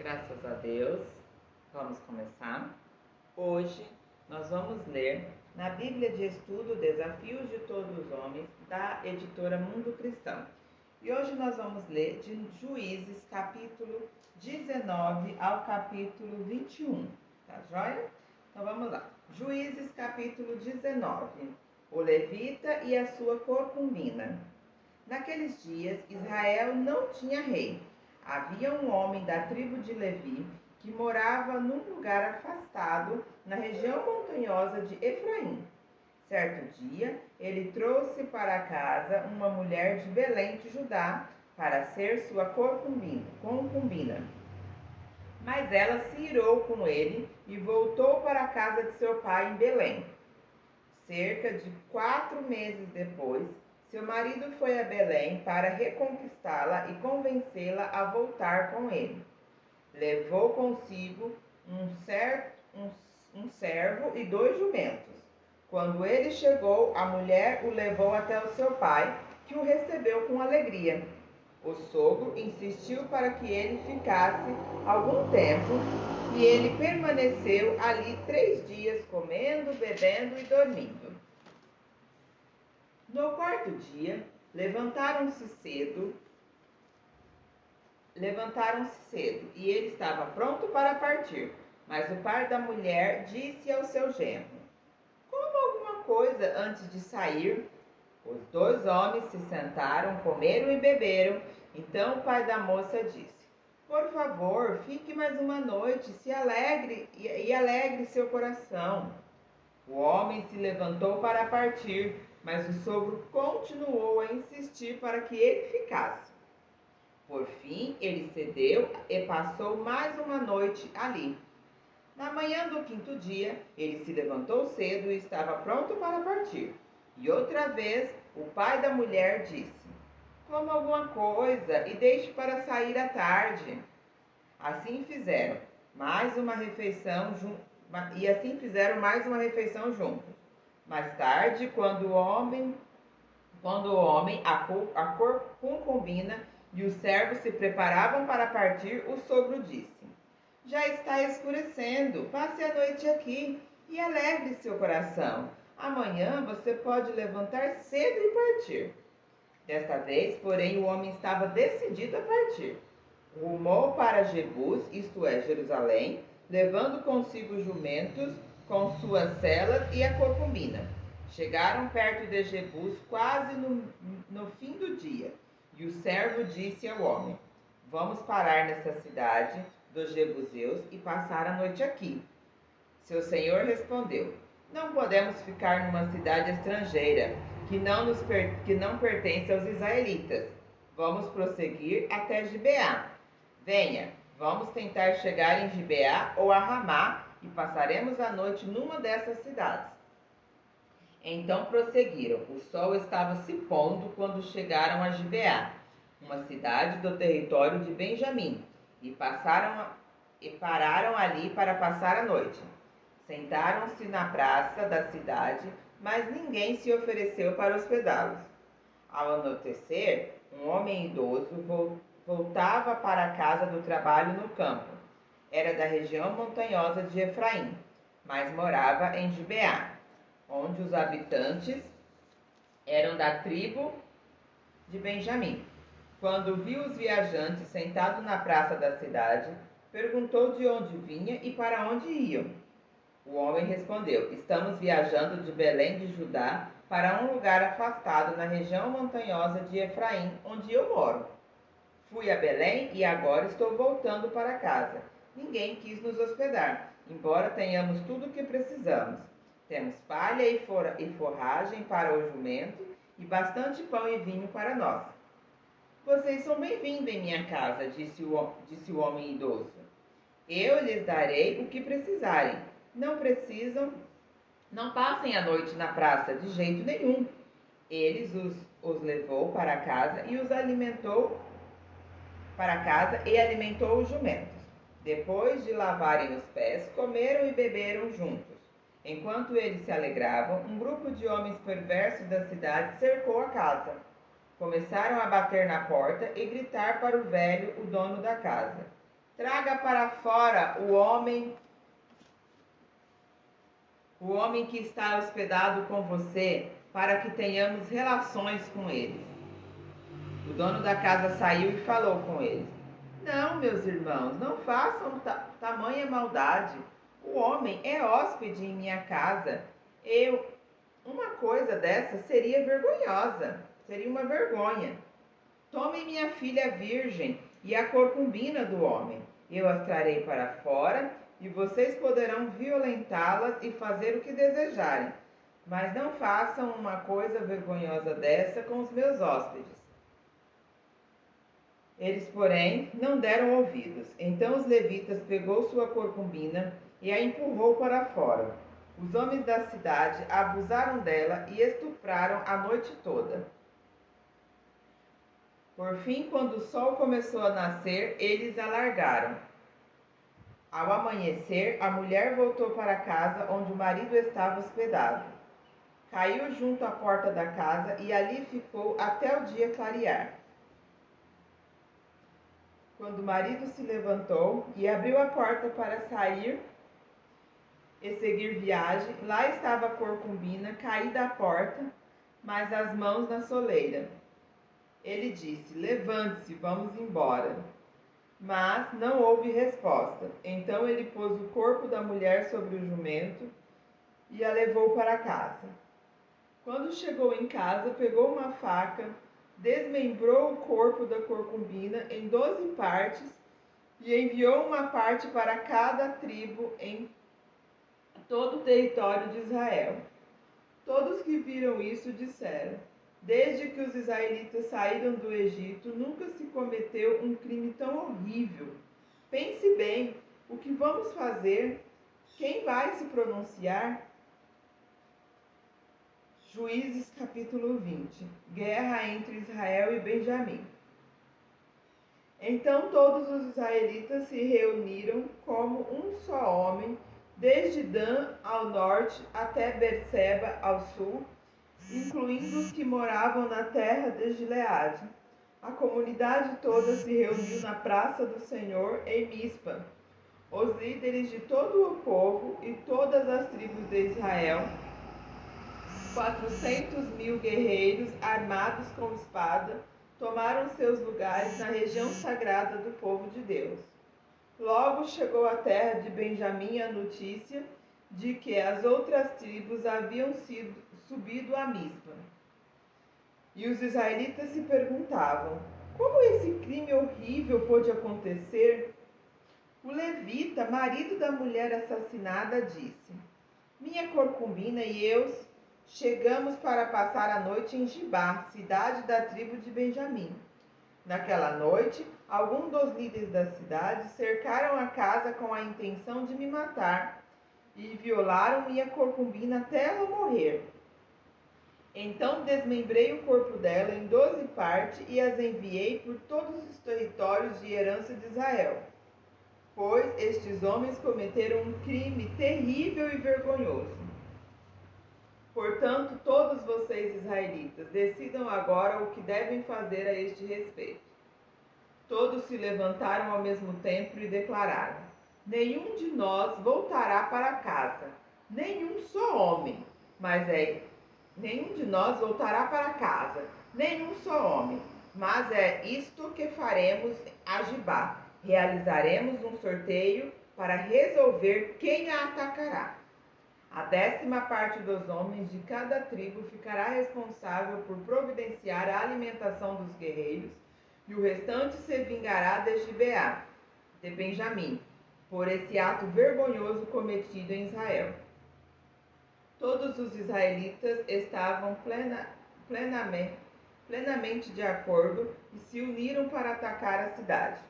Graças a Deus, vamos começar. Hoje nós vamos ler na Bíblia de Estudo Desafios de Todos os Homens, da editora Mundo Cristão. E hoje nós vamos ler de Juízes, capítulo 19 ao capítulo 21, tá joia? Então vamos lá. Juízes, capítulo 19. O levita e a sua concubina. Naqueles dias, Israel não tinha rei. Havia um homem da tribo de Levi que morava num lugar afastado na região montanhosa de Efraim. Certo dia, ele trouxe para casa uma mulher de Belém de Judá para ser sua concubina. Mas ela se irou com ele e voltou para a casa de seu pai em Belém. Cerca de 4 meses depois, seu marido foi a Belém para reconquistá-la e convencê-la a voltar com ele. Levou consigo um servo e 2 jumentos. Quando ele chegou, a mulher o levou até o seu pai, que o recebeu com alegria. O sogro insistiu para que ele ficasse algum tempo, e ele permaneceu ali 3 dias, comendo, bebendo e dormindo. No 4º dia, levantaram-se cedo, e ele estava pronto para partir. Mas o pai da mulher disse ao seu genro: coma alguma coisa antes de sair. Os 2 homens se sentaram, comeram e beberam. Então o pai da moça disse: por favor, fique mais uma noite, se alegre e alegre seu coração. O homem se levantou para partir, mas o sogro continuou a insistir para que ele ficasse. Por fim, ele cedeu e passou mais uma noite ali. Na manhã do 5º dia, ele se levantou cedo e estava pronto para partir. E outra vez, o pai da mulher disse: coma alguma coisa e deixe para sair à tarde. Assim fizeram mais uma refeição juntos. Mais tarde, quando o homem, a concubina e o servo se preparavam para partir, o sogro disse: já está escurecendo, passe a noite aqui e alegre seu coração. Amanhã você pode levantar cedo e partir. Desta vez, porém, o homem estava decidido a partir. Rumou para Jebus, isto é, Jerusalém, levando consigo jumentos com suas celas e a concubina. Chegaram perto de Jebus quase no fim do dia, e o servo disse ao homem: vamos parar nessa cidade dos jebuseus e passar a noite aqui. Seu senhor respondeu: não podemos ficar numa cidade estrangeira que não pertence aos israelitas. Vamos prosseguir até Gibeá. Venha, vamos tentar chegar em Gibeá ou a Ramá e passaremos a noite numa dessas cidades. Então prosseguiram. O sol estava se pondo quando chegaram a Gibeá, uma cidade do território de Benjamim, e pararam ali para passar a noite. Sentaram-se na praça da cidade, mas ninguém se ofereceu para hospedá-los. Ao anoitecer, um homem idoso voltava para a casa do trabalho no campo. Era da região montanhosa de Efraim, mas morava em Gibeá, onde os habitantes eram da tribo de Benjamim. Quando viu os viajantes sentados na praça da cidade, perguntou de onde vinha e para onde iam. O homem respondeu: estamos viajando de Belém de Judá para um lugar afastado na região montanhosa de Efraim, onde eu moro. Fui a Belém e agora estou voltando para casa. Ninguém quis nos hospedar, embora tenhamos tudo o que precisamos. Temos palha e forragem para o jumento e bastante pão e vinho para nós. Vocês são bem-vindos em minha casa, disse o homem idoso. Eu lhes darei o que precisarem. Não passem a noite na praça de jeito nenhum. Eles os levou para casa e alimentou os jumentos. Depois de lavarem os pés, comeram e beberam juntos. Enquanto eles se alegravam, um grupo de homens perversos da cidade cercou a casa. Começaram a bater na porta e gritar para o velho, o dono da casa: Traga para fora o homem que está hospedado com você, para que tenhamos relações com ele. O dono da casa saiu e falou com eles. Não, meus irmãos, não façam tamanha maldade. O homem é hóspede em minha casa. Uma coisa dessa seria vergonhosa, seria uma vergonha. Tomem minha filha virgem e a concubina do homem. Eu as trarei para fora e vocês poderão violentá-las e fazer o que desejarem. Mas não façam uma coisa vergonhosa dessa com os meus hóspedes. Eles, porém, não deram ouvidos. Então os levitas pegou sua concubina e a empurrou para fora. Os homens da cidade abusaram dela e estupraram a noite toda. Por fim, quando o sol começou a nascer, eles a largaram. Ao amanhecer, a mulher voltou para a casa onde o marido estava hospedado. Caiu junto à porta da casa e ali ficou até o dia clarear. Quando o marido se levantou e abriu a porta para sair e seguir viagem, lá estava a concubina caída à porta, mas as mãos na soleira. Ele disse: levante-se, vamos embora. Mas não houve resposta. Então ele pôs o corpo da mulher sobre o jumento e a levou para casa. Quando chegou em casa, pegou uma faca, desmembrou o corpo da concubina em 12 partes e enviou uma parte para cada tribo em todo o território de Israel. Todos que viram isso disseram: desde que os israelitas saíram do Egito, nunca se cometeu um crime tão horrível. Pense bem, o que vamos fazer? Quem vai se pronunciar? Juízes capítulo 20. Guerra entre Israel e Benjamim. Então todos os israelitas se reuniram como um só homem, desde Dan ao norte até Berseba ao sul, incluindo os que moravam na terra de Gileade. A comunidade toda se reuniu na praça do Senhor em Mispa. Os líderes de todo o povo e todas as tribos de Israel, 400.000 guerreiros armados com espada, tomaram seus lugares na região sagrada do povo de Deus. Logo chegou à terra de Benjamim a notícia de que as outras tribos haviam subido a Mispa. E os israelitas se perguntavam: como esse crime horrível pôde acontecer? O levita, marido da mulher assassinada, disse: minha concubina e eu chegamos para passar a noite em Gibá, cidade da tribo de Benjamim. Naquela noite, alguns dos líderes da cidade cercaram a casa com a intenção de me matar e violaram minha concubina até ela morrer. Então desmembrei o corpo dela em 12 partes e as enviei por todos os territórios de herança de Israel, pois estes homens cometeram um crime terrível e vergonhoso. Portanto, todos vocês israelitas, decidam agora o que devem fazer a este respeito. Todos se levantaram ao mesmo tempo e declararam: nenhum de nós voltará para casa, nenhum só homem, nenhum de nós voltará para casa, nenhum só homem, mas é isto que faremos a Gibá. Realizaremos um sorteio para resolver quem a atacará. A 10ª parte dos homens de cada tribo ficará responsável por providenciar a alimentação dos guerreiros, e o restante se vingará de Gibeá, de Benjamim, por esse ato vergonhoso cometido em Israel. Todos os israelitas estavam plenamente de acordo e se uniram para atacar a cidade.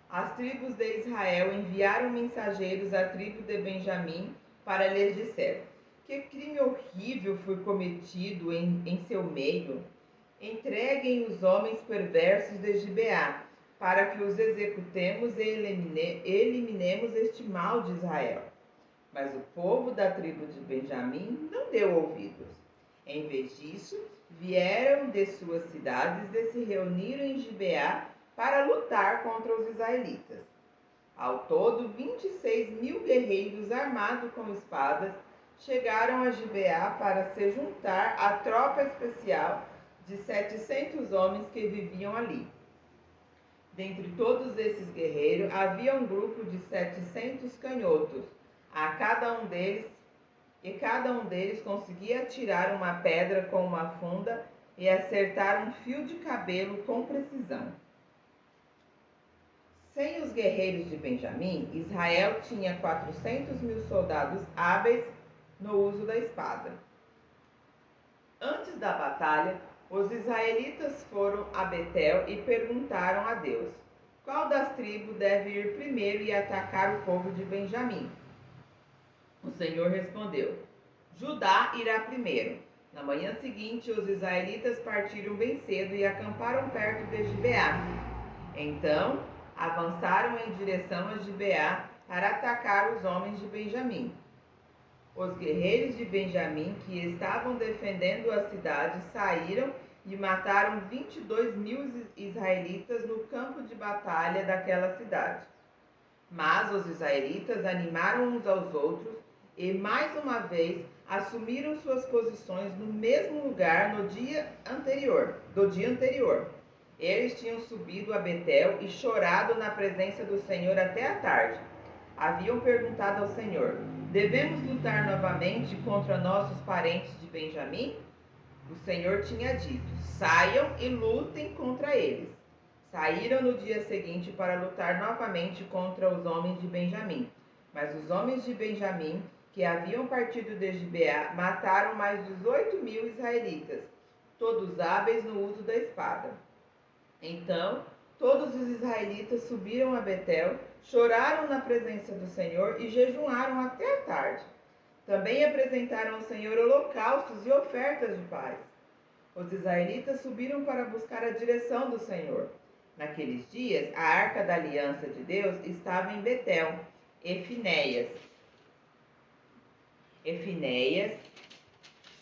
As tribos de Israel enviaram mensageiros à tribo de Benjamim para lhes dizer: que crime horrível foi cometido em seu meio. Entreguem os homens perversos de Gibeá, para que os executemos e eliminemos este mal de Israel. Mas o povo da tribo de Benjamim não deu ouvidos. Em vez disso, vieram de suas cidades e se reuniram em Gibeá para lutar contra os israelitas. Ao todo, 26.000 guerreiros armados com espadas chegaram a Gibeá para se juntar à tropa especial de 700 homens que viviam ali. Dentre todos esses guerreiros havia um grupo de 700 canhotos, cada um deles conseguia atirar uma pedra com uma funda e acertar um fio de cabelo com precisão. Sem os guerreiros de Benjamim, Israel tinha 400.000 soldados hábeis no uso da espada. Antes da batalha, os israelitas foram a Betel e perguntaram a Deus: qual das tribos deve ir primeiro e atacar o povo de Benjamim? O Senhor respondeu: Judá irá primeiro. Na manhã seguinte, os israelitas partiram bem cedo e acamparam perto de Gibeá. Então, avançaram em direção a Gibeá para atacar os homens de Benjamim. Os guerreiros de Benjamim que estavam defendendo a cidade saíram e mataram 22.000 israelitas no campo de batalha daquela cidade. Mas os israelitas animaram uns aos outros e mais uma vez assumiram suas posições no mesmo lugar do dia anterior. Eles tinham subido a Betel e chorado na presença do Senhor até a tarde. Haviam perguntado ao Senhor: devemos lutar novamente contra nossos parentes de Benjamim? O Senhor tinha dito: saiam e lutem contra eles. Saíram no dia seguinte para lutar novamente contra os homens de Benjamim. Mas os homens de Benjamim, que haviam partido de Gibeá, mataram mais 18.000 israelitas, todos hábeis no uso da espada. Então, todos os israelitas subiram a Betel, choraram na presença do Senhor e jejuaram até a tarde. Também apresentaram ao Senhor holocaustos e ofertas de paz. Os israelitas subiram para buscar a direção do Senhor. Naqueles dias, a arca da aliança de Deus estava em Betel. Efinéias,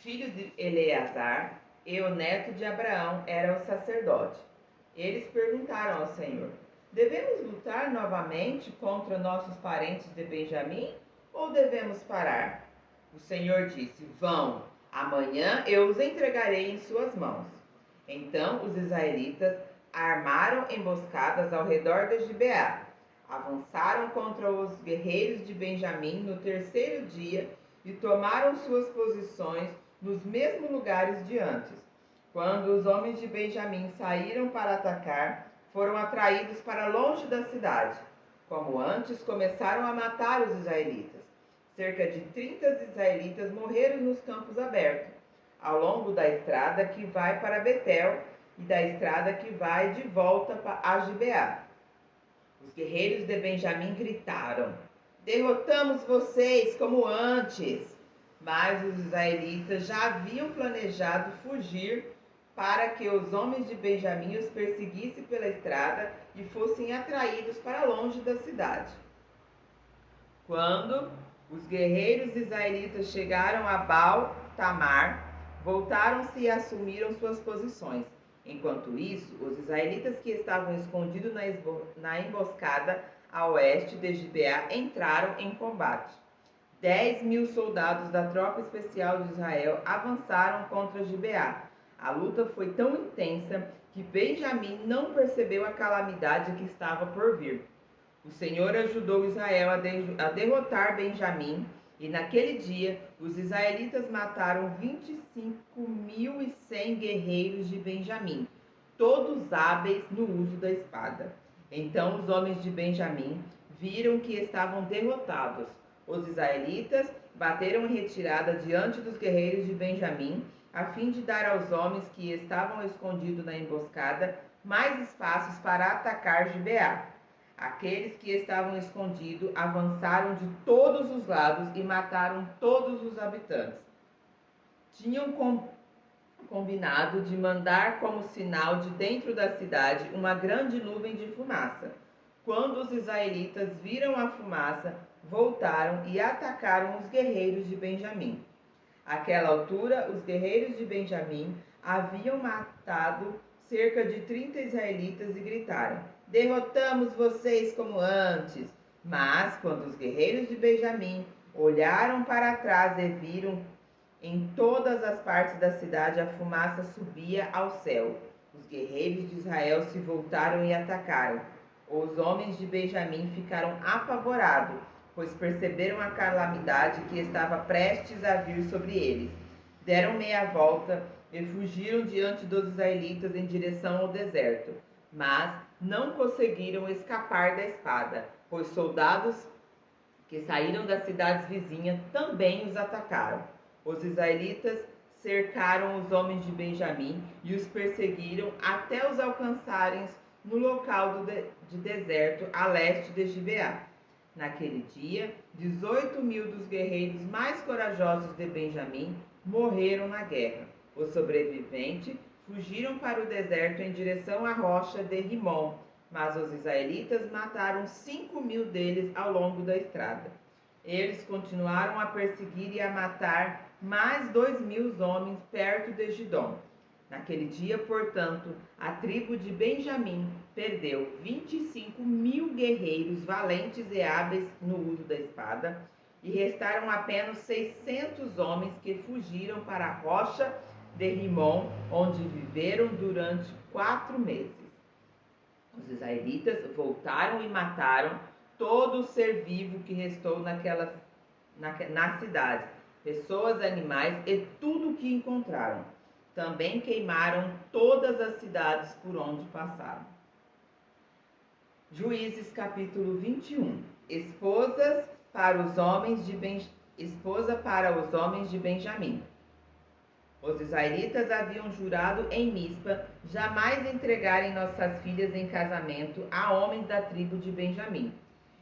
filho de Eleazar, e o neto de Abraão, era o sacerdote. Eles perguntaram ao Senhor: devemos lutar novamente contra nossos parentes de Benjamim ou devemos parar? O Senhor disse: vão, amanhã eu os entregarei em suas mãos. Então os israelitas armaram emboscadas ao redor de Gibeá. Avançaram contra os guerreiros de Benjamim no terceiro dia e tomaram suas posições nos mesmos lugares de antes. Quando os homens de Benjamim saíram para atacar, foram atraídos para longe da cidade. Como antes, começaram a matar os israelitas. Cerca de 30 israelitas morreram nos campos abertos, ao longo da estrada que vai para Betel e da estrada que vai de volta a Gibeá. Os guerreiros de Benjamim gritaram: derrotamos vocês como antes. Mas os israelitas já haviam planejado fugir para que os homens de Benjamim os perseguissem pela estrada e fossem atraídos para longe da cidade. Quando os guerreiros israelitas chegaram a Baal-Tamar, voltaram-se e assumiram suas posições. Enquanto isso, os israelitas que estavam escondidos na emboscada a oeste de Gibeá entraram em combate. 10.000 soldados da tropa especial de Israel avançaram contra Gibeá. A luta foi tão intensa que Benjamim não percebeu a calamidade que estava por vir. O Senhor ajudou Israel a derrotar Benjamim, e naquele dia os israelitas mataram 25.100 guerreiros de Benjamim, todos hábeis no uso da espada. Então os homens de Benjamim viram que estavam derrotados. Os israelitas bateram em retirada diante dos guerreiros de Benjamim, a fim de dar aos homens que estavam escondidos na emboscada mais espaços para atacar Gibeá. Aqueles que estavam escondidos avançaram de todos os lados e mataram todos os habitantes. Tinham combinado de mandar como sinal de dentro da cidade uma grande nuvem de fumaça. Quando os israelitas viram a fumaça, voltaram e atacaram os guerreiros de Benjamim. Àquela altura, os guerreiros de Benjamim haviam matado cerca de 30 israelitas e gritaram: derrotamos vocês como antes. Mas quando os guerreiros de Benjamim olharam para trás e viram em todas as partes da cidade a fumaça subia ao céu, os guerreiros de Israel se voltaram e atacaram. Os homens de Benjamim ficaram apavorados, pois perceberam a calamidade que estava prestes a vir sobre eles. Deram meia volta e fugiram diante dos israelitas em direção ao deserto, mas não conseguiram escapar da espada, pois soldados que saíram das cidades vizinhas também os atacaram. Os israelitas cercaram os homens de Benjamim e os perseguiram até os alcançarem no local de deserto a leste de Gibeá. Naquele dia, 18.000 dos guerreiros mais corajosos de Benjamim morreram na guerra. Os sobreviventes fugiram para o deserto em direção à rocha de Rimon, mas os israelitas mataram 5.000 deles ao longo da estrada. Eles continuaram a perseguir e a matar mais 2.000 homens perto de Gidom. Naquele dia, portanto, a tribo de Benjamim perdeu 25.000 guerreiros valentes e hábeis no uso da espada, e restaram apenas 600 homens que fugiram para a rocha de Rimon, onde viveram durante 4 meses. Os israelitas voltaram e mataram todo o ser vivo que restou na cidade, pessoas, animais e tudo o que encontraram. Também queimaram todas as cidades por onde passaram. Juízes capítulo 21. Esposa para os homens de Benjamim. Os israelitas haviam jurado em Mispa jamais entregarem nossas filhas em casamento a homens da tribo de Benjamim.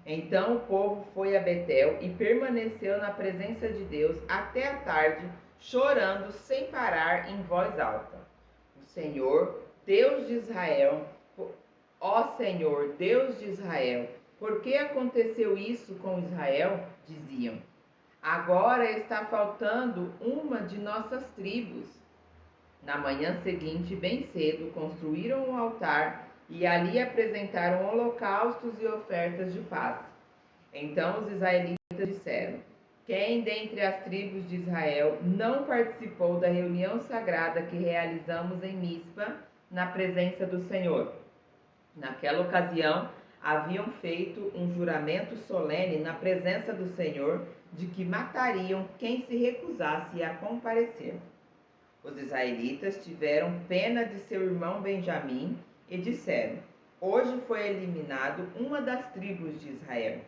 Então o povo foi a Betel e permaneceu na presença de Deus até a tarde, chorando sem parar em voz alta. O Senhor, Deus de Israel, ó Senhor, Deus de Israel, por que aconteceu isso com Israel? Diziam. Agora está faltando uma de nossas tribos. Na manhã seguinte, bem cedo, construíram um altar e ali apresentaram holocaustos e ofertas de paz. Então os israelitas disseram: quem dentre as tribos de Israel não participou da reunião sagrada que realizamos em Mispa, na presença do Senhor? Naquela ocasião, haviam feito um juramento solene na presença do Senhor de que matariam quem se recusasse a comparecer. Os israelitas tiveram pena de seu irmão Benjamim e disseram: hoje foi eliminado uma das tribos de Israel.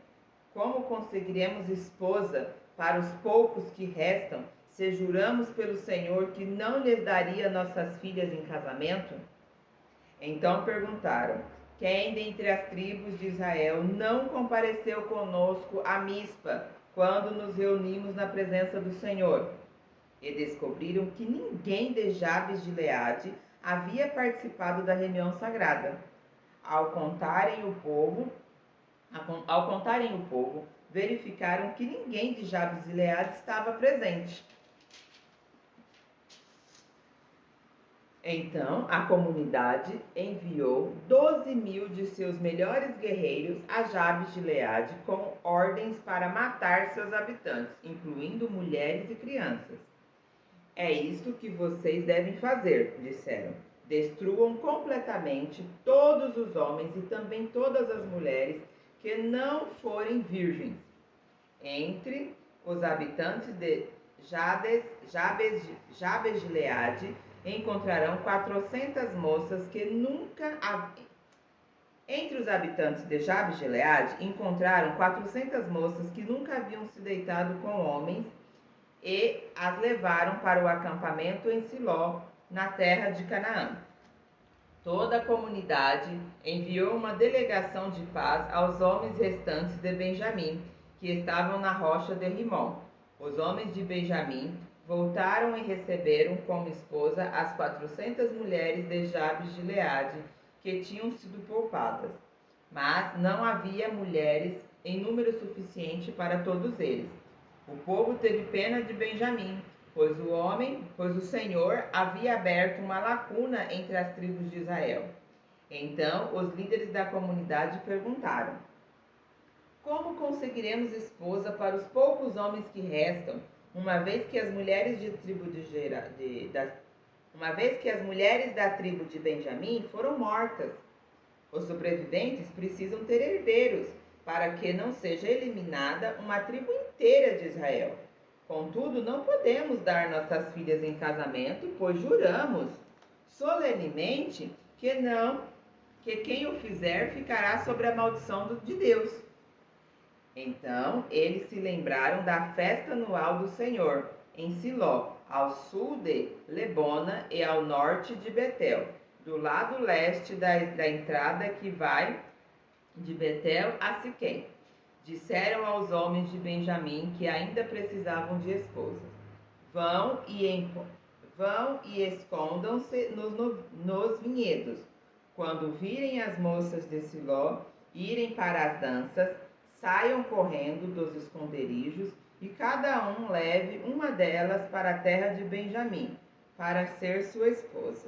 Como conseguiremos esposa para os poucos que restam, se juramos pelo Senhor que não lhes daria nossas filhas em casamento? Então perguntaram: quem dentre as tribos de Israel não compareceu conosco a Mispa, quando nos reunimos na presença do Senhor? E descobriram que ninguém de Jabes de Gileade havia participado da reunião sagrada. Ao contarem o povo, verificaram que ninguém de Jabes de Gileade estava presente. Então a comunidade enviou 12.000 de seus melhores guerreiros a Jabes de Gileade com ordens para matar seus habitantes, incluindo mulheres e crianças. É isto que vocês devem fazer, disseram. Destruam completamente todos os homens e também todas as mulheres que não forem virgens. Entre os habitantes de Jabes de Gileade encontrarão 400 moças que nunca Entre os habitantes de Jabes de Gileade encontraram 400 moças que nunca haviam se deitado com homens e as levaram para o acampamento em Siló, na terra de Canaã. Toda a comunidade enviou uma delegação de paz aos homens restantes de Benjamim, que estavam na rocha de Rimon. Os homens de Benjamim voltaram e receberam como esposa as 400 mulheres de Jabes de Gileade que tinham sido poupadas. Mas não havia mulheres em número suficiente para todos eles. O povo teve pena de Benjamim, pois o Senhor havia aberto uma lacuna entre as tribos de Israel. Então os líderes da comunidade perguntaram: como como conseguiremos esposa para os poucos homens que restam, uma vez que as mulheres da tribo de Benjamim foram mortas? Os sobreviventes precisam ter herdeiros, para que não seja eliminada uma tribo inteira de Israel. Contudo, não podemos dar nossas filhas em casamento, pois juramos solenemente que quem o fizer ficará sob a maldição de Deus. Então eles se lembraram da festa anual do Senhor, em Siló, ao sul de Lebona e ao norte de Betel, do lado leste da entrada que vai de Betel a Siquém. Disseram aos homens de Benjamim que ainda precisavam de esposas: Vão e escondam-se nos vinhedos. Quando virem as moças de Siló irem para as danças, saiam correndo dos esconderijos e cada um leve uma delas para a terra de Benjamim, para ser sua esposa.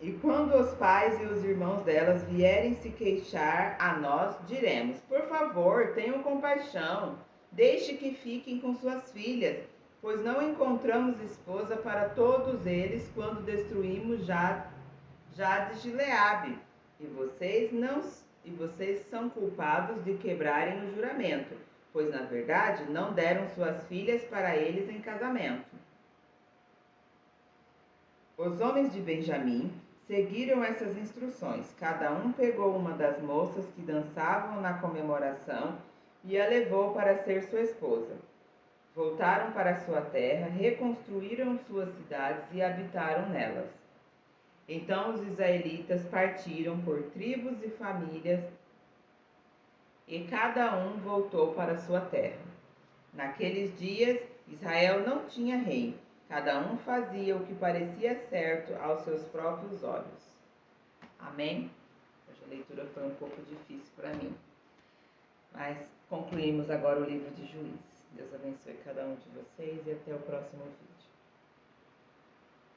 E quando os pais e os irmãos delas vierem se queixar a nós, diremos: Por favor, tenham compaixão, deixe que fiquem com suas filhas, pois não encontramos esposa para todos eles quando destruímos Jades de Gileade. E vocês são culpados de quebrarem o juramento, pois na verdade não deram suas filhas para eles em casamento. Os homens de Benjamim seguiram essas instruções. Cada um pegou uma das moças que dançavam na comemoração e a levou para ser sua esposa. Voltaram para sua terra, reconstruíram suas cidades e habitaram nelas. Então os israelitas partiram por tribos e famílias, e cada um voltou para sua terra. Naqueles dias, Israel não tinha rei. Cada um fazia o que parecia certo aos seus próprios olhos. Amém? Hoje a leitura foi um pouco difícil para mim. Mas concluímos agora o livro de Juízes. Deus abençoe cada um de vocês e até o próximo vídeo.